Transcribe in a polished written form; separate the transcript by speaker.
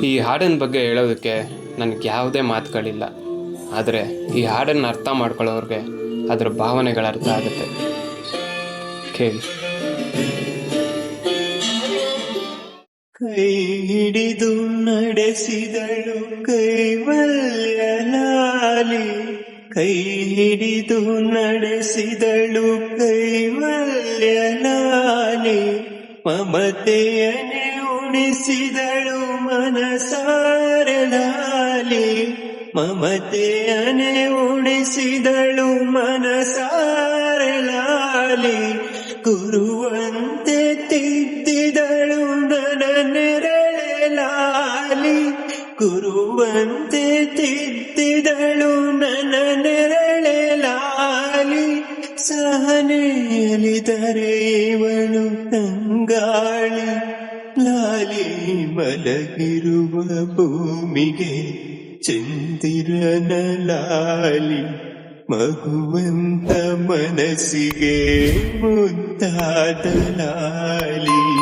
Speaker 1: ಈ ಹಾಡಿನ ಬಗ್ಗೆ ಹೇಳೋದಕ್ಕೆ ನನಗೆ ಯಾವುದೇ ಮಾತುಗಳಿಲ್ಲ. ಆದರೆ ಈ ಹಾಡನ್ನು ಅರ್ಥ ಮಾಡ್ಕೊಳ್ಳೋರಿಗೆ ಅದರ ಭಾವನೆಗಳ ಅರ್ಥ ಆಗುತ್ತೆ. ಕೇಳಿ.
Speaker 2: ಕೈ ಹಿಡಿದು ನಡೆಸಿದಳು ಕೈವಲ್ಯ ಲಾಲಿ, ಕೈ ಹಿಡಿದು ನಡೆಸಿದಳು ಕೈವಲ್ಯ ಲಾಲಿ, ಮಮತೆಯನೇ ಉಣಿಸಿದಳು ಮನಸಾರೆ ಲಾಲಿ, ಮಮತೆಯನೇ ಉಣಿಸಿದಳು ಮನಸಾರೆ ಲಾಲಿ, ಗುರುವಂತೆ ತಿದ್ದಿದಳು ನನ್ನ ನೆರಳೆ ಲಾಲಿ, ಗುರುವಂತೆ ತಿದ್ದಿದಳು ನನ್ನ ನೆರಳೆ ಲಾಲಿ, ಸಹನೆಯಲಿದರೆ ಇವಳು ತಂಗಾಳಿ ಲಾಲಿ, ಮಲಗಿರುವ ಭೂಮಿಗೆ ಚಂದಿರನ ಲಾಲಿ, ಮಗುವಂತ ಮನಸ್ಸಿಗೆ ಮುದ್ದಾದ ಲಾಲಿ.